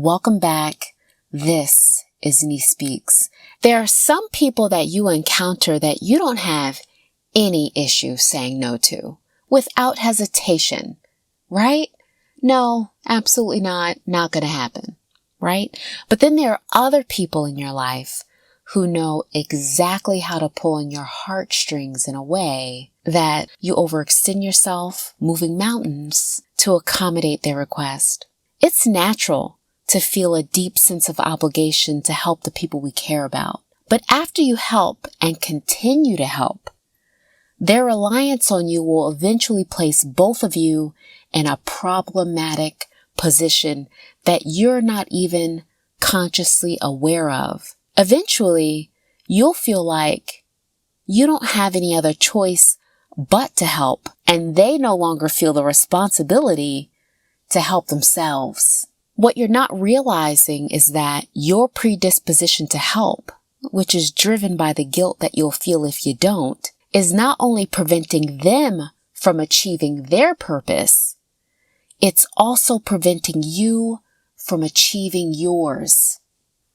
Welcome back. This is Nees Speaks. There are some people that you encounter that you don't have any issue saying no to without hesitation, right? No, absolutely not. Not going to happen, right? But then there are other people in your life who know exactly how to pull on your heartstrings in a way that you overextend yourself, moving mountains to accommodate their request. It's natural to feel a deep sense of obligation to help the people we care about. But after you help and continue to help, their reliance on you will eventually place both of you in a problematic position that you're not even consciously aware of. Eventually, you'll feel like you don't have any other choice but to help, and they no longer feel the responsibility to help themselves. What you're not realizing is that your predisposition to help, which is driven by the guilt that you'll feel if you don't, is not only preventing them from achieving their purpose, it's also preventing you from achieving yours.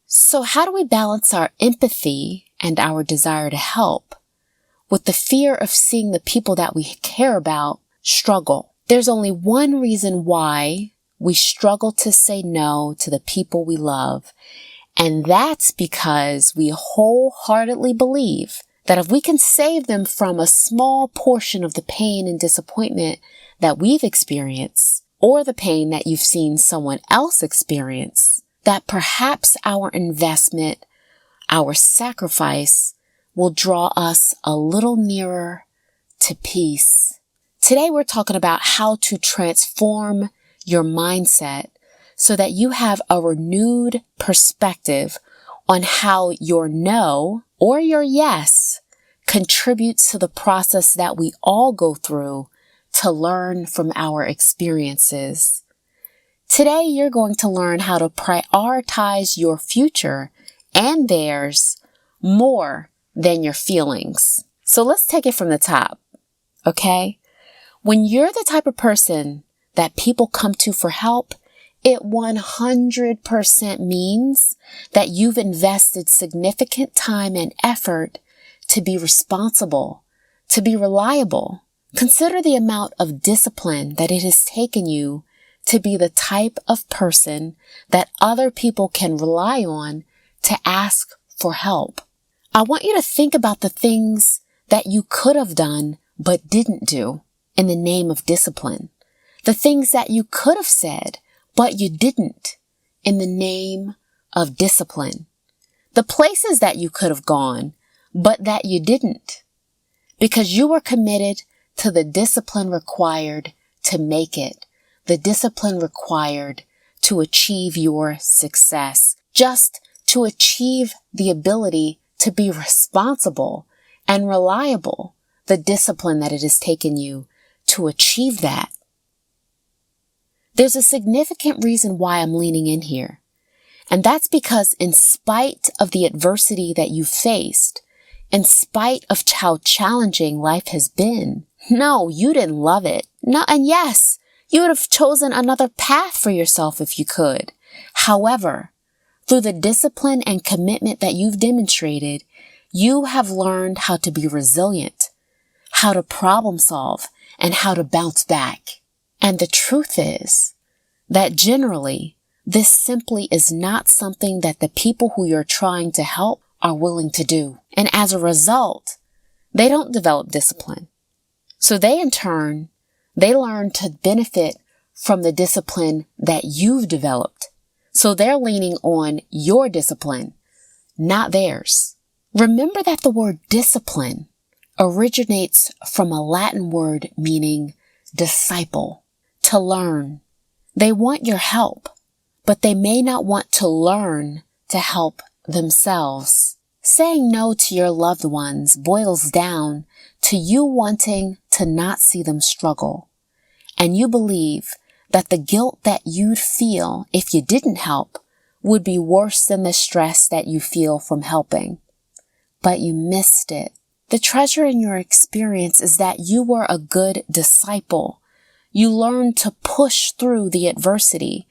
So how do we balance our empathy and our desire to help with the fear of seeing the people that we care about struggle? There's only one reason why we struggle to say no to the people we love, and that's because we wholeheartedly believe that if we can save them from a small portion of the pain and disappointment that we've experienced, or the pain that you've seen someone else experience, that perhaps our investment, our sacrifice, will draw us a little nearer to peace. Today we're talking about how to transform your mindset so that you have a renewed perspective on how your no or your yes contributes to the process that we all go through to learn from our experiences. Today, you're going to learn how to prioritize your future and theirs more than your feelings. So let's take it from the top, okay? When you're the type of person that people come to for help, it 100% means that you've invested significant time and effort to be responsible, to be reliable. Consider the amount of discipline that it has taken you to be the type of person that other people can rely on to ask for help. I want you to think about the things that you could have done but didn't do in the name of discipline. The things that you could have said but you didn't in the name of discipline. The places that you could have gone but that you didn't because you were committed to the discipline required to make it, the discipline required to achieve your success, just to achieve the ability to be responsible and reliable, the discipline that it has taken you to achieve that. There's a significant reason why I'm leaning in here, and that's because in spite of the adversity that you faced, in spite of how challenging life has been, no, you didn't love it. No, and yes, you would have chosen another path for yourself if you could. However, through the discipline and commitment that you've demonstrated, you have learned how to be resilient, how to problem solve, and how to bounce back. And the truth is that generally, this simply is not something that the people who you're trying to help are willing to do. And as a result, they don't develop discipline. So they in turn, they learn to benefit from the discipline that you've developed. So they're leaning on your discipline, not theirs. Remember that the word discipline originates from a Latin word meaning disciple, to learn. They want your help, but they may not want to learn to help themselves. Saying no to your loved ones boils down to you wanting to not see them struggle. And you believe that the guilt that you'd feel if you didn't help would be worse than the stress that you feel from helping. But you missed it. The treasure in your experience is that you were a good disciple. You learned to push through the adversity.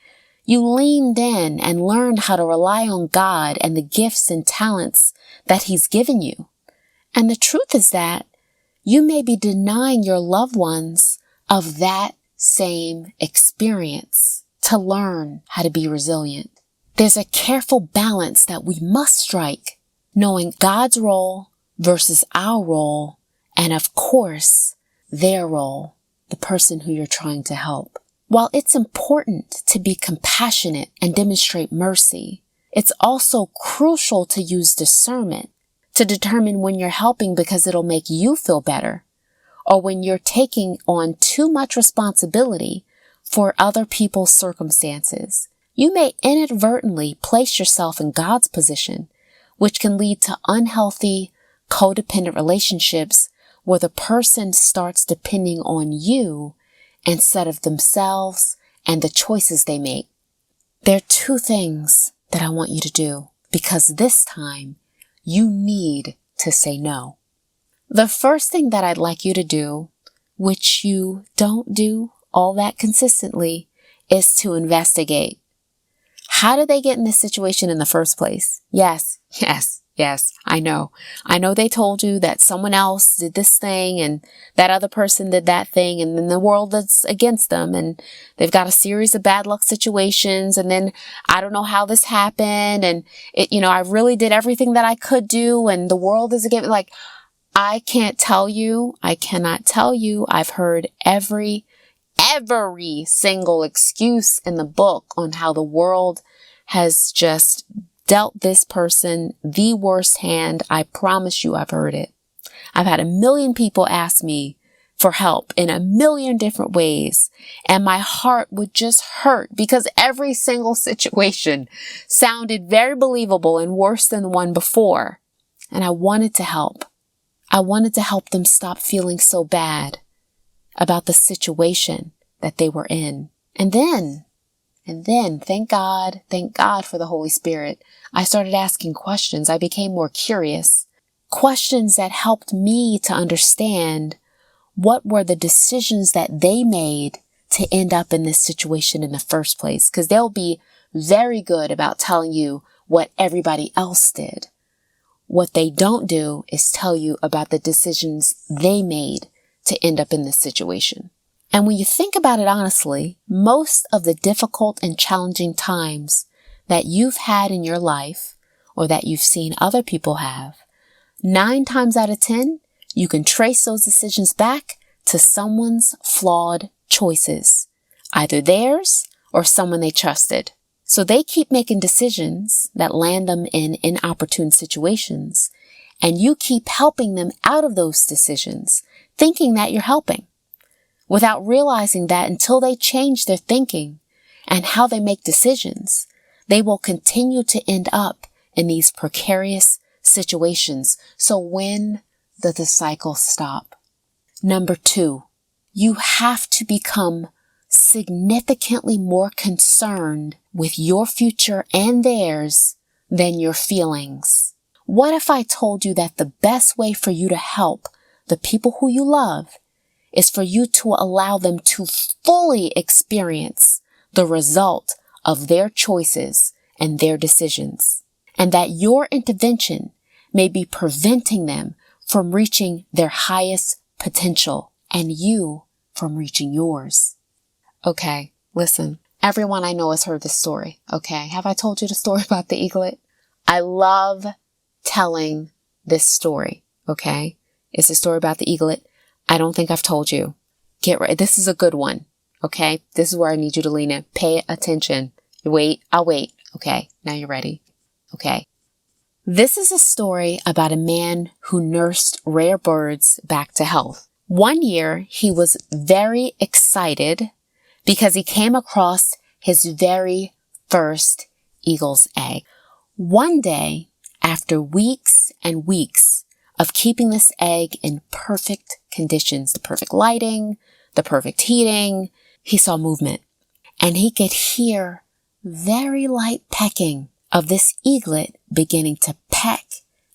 You leaned in and learned how to rely on God and the gifts and talents that He's given you. And the truth is that you may be denying your loved ones of that same experience to learn how to be resilient. There's a careful balance that we must strike, knowing God's role versus our role, and of course, their role, the person who you're trying to help. While it's important to be compassionate and demonstrate mercy, it's also crucial to use discernment to determine when you're helping because it'll make you feel better, or when you're taking on too much responsibility for other people's circumstances. You may inadvertently place yourself in God's position, which can lead to unhealthy, codependent relationships where the person starts depending on you instead of themselves and the choices they make. There are two things that I want you to do, because this time you need to say no. The first thing that I'd like you to do, which you don't do all that consistently, is to investigate. How did they get in this situation in the first place? Yes, I know. I know they told you that someone else did this thing and that other person did that thing, and then the world is against them and they've got a series of bad luck situations, and then I don't know how this happened, and I really did everything that I could do and the world is against. Like, I cannot tell you. I've heard every single excuse in the book on how the world has just dealt this person the worst hand. I promise you, I've heard it. I've had 1 million people ask me for help in 1 million different ways, and my heart would just hurt because every single situation sounded very believable and worse than the one before. And I wanted to help. I wanted to help them stop feeling so bad about the situation that they were in. And then, thank God for the Holy Spirit, I started asking questions. I became more curious. Questions that helped me to understand what were the decisions that they made to end up in this situation in the first place. Because they'll be very good about telling you what everybody else did. What they don't do is tell you about the decisions they made to end up in this situation. And when you think about it honestly, most of the difficult and challenging times that you've had in your life, or that you've seen other people have, 9 times out of 10, you can trace those decisions back to someone's flawed choices, either theirs or someone they trusted. So they keep making decisions that land them in inopportune situations, and you keep helping them out of those decisions, thinking that you're helping, without realizing that until they change their thinking and how they make decisions, they will continue to end up in these precarious situations. So when does the cycle stop? Number 2, you have to become significantly more concerned with your future and theirs than your feelings. What if I told you that the best way for you to help the people who you love is for you to allow them to fully experience the result of their choices and their decisions, and that your intervention may be preventing them from reaching their highest potential and you from reaching yours? Okay, listen, everyone I know has heard this story. Okay, have I told you the story about the eaglet? I love telling this story. Okay, it's a story about the eaglet. I don't think I've told you. Get ready. This is a good one. Okay, this is where I need you to lean in. Pay attention. You wait. I'll wait. Okay, now you're ready. Okay. This is a story about a man who nursed rare birds back to health. One year, he was very excited because he came across his very first eagle's egg. One day, after weeks and weeks of keeping this egg in perfect conditions, the perfect lighting, the perfect heating, he saw movement. And he could hear very light pecking of this eaglet beginning to peck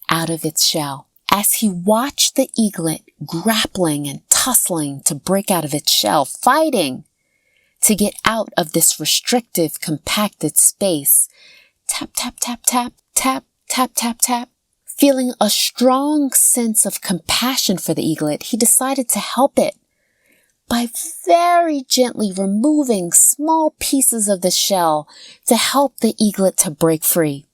out of its shell. As he watched the eaglet grappling and tussling to break out of its shell, fighting to get out of this restrictive, compacted space. Tap, tap, tap, tap, tap, tap, tap, tap. Feeling a strong sense of compassion for the eaglet, he decided to help it by very gently removing small pieces of the shell to help the eaglet to break free.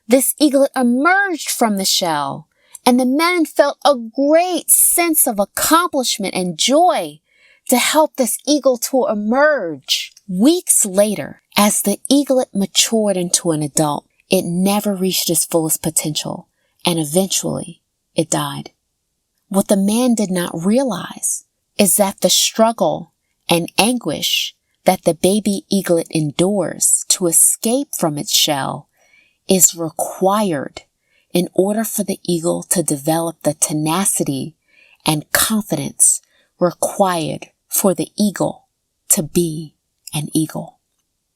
This eaglet emerged from the shell, and the man felt a great sense of accomplishment and joy to help this eagle to emerge. Weeks later, as the eaglet matured into an adult, it never reached its fullest potential, and eventually it died. What the man did not realize is that the struggle and anguish that the baby eaglet endures to escape from its shell is required in order for the eagle to develop the tenacity and confidence required for the eagle to be an eagle.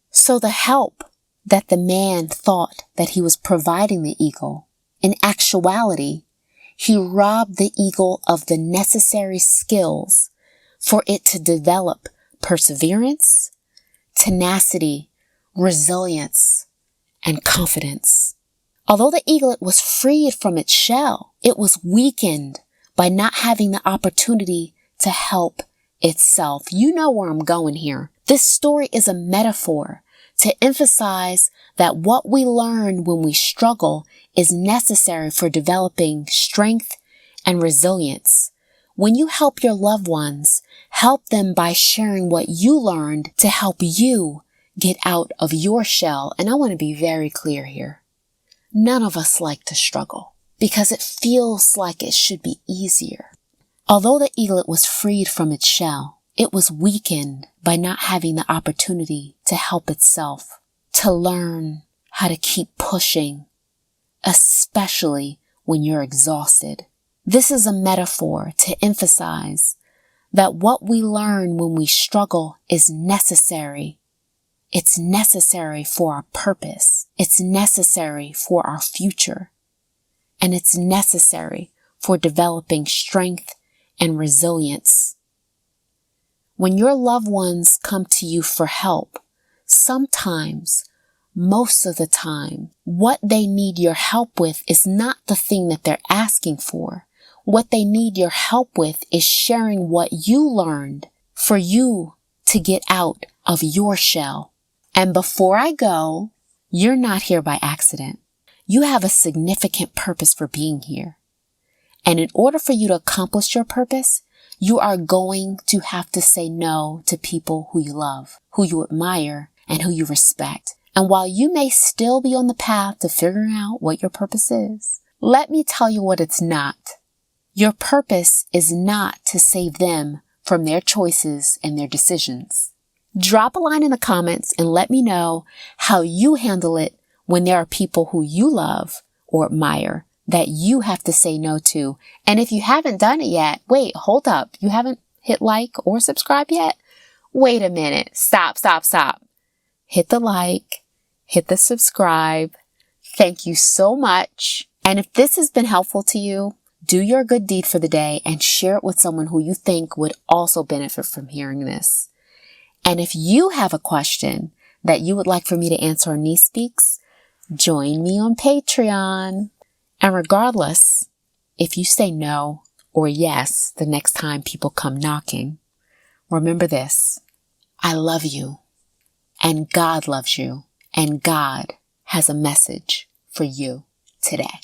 So the help that the man thought that he was providing the eagle, in actuality, he robbed the eagle of the necessary skills for it to develop perseverance, tenacity, resilience, and confidence. Although the eaglet was freed from its shell, it was weakened by not having the opportunity to help itself. You know where I'm going here. This story is a metaphor to emphasize that what we learn when we struggle is necessary for developing strength and resilience. When you help your loved ones, help them by sharing what you learned to help you get out of your shell. And I want to be very clear here. None of us like to struggle because it feels like it should be easier. Although the eaglet was freed from its shell, it was weakened by not having the opportunity to help itself, to learn how to keep pushing, especially when you're exhausted. This is a metaphor to emphasize that what we learn when we struggle is necessary. It's necessary for our purpose. It's necessary for our future. And it's necessary for developing strength and resilience. When your loved ones come to you for help, sometimes, most of the time, what they need your help with is not the thing that they're asking for. What they need your help with is sharing what you learned for you to get out of your shell. And before I go, you're not here by accident. You have a significant purpose for being here. And in order for you to accomplish your purpose, you are going to have to say no to people who you love, who you admire, and who you respect. And while you may still be on the path to figuring out what your purpose is, let me tell you what it's not. Your purpose is not to save them from their choices and their decisions. Drop a line in the comments and let me know how you handle it when there are people who you love or admire that you have to say no to. And if you haven't done it yet, wait, hold up. You haven't hit like or subscribe yet? Wait a minute. Stop. Hit the like, hit the subscribe. Thank you so much. And if this has been helpful to you, do your good deed for the day and share it with someone who you think would also benefit from hearing this. And if you have a question that you would like for me to answer on Nees Speaks, join me on Patreon. And regardless, if you say no or yes the next time people come knocking, remember this: I love you, and God loves you, and God has a message for you today.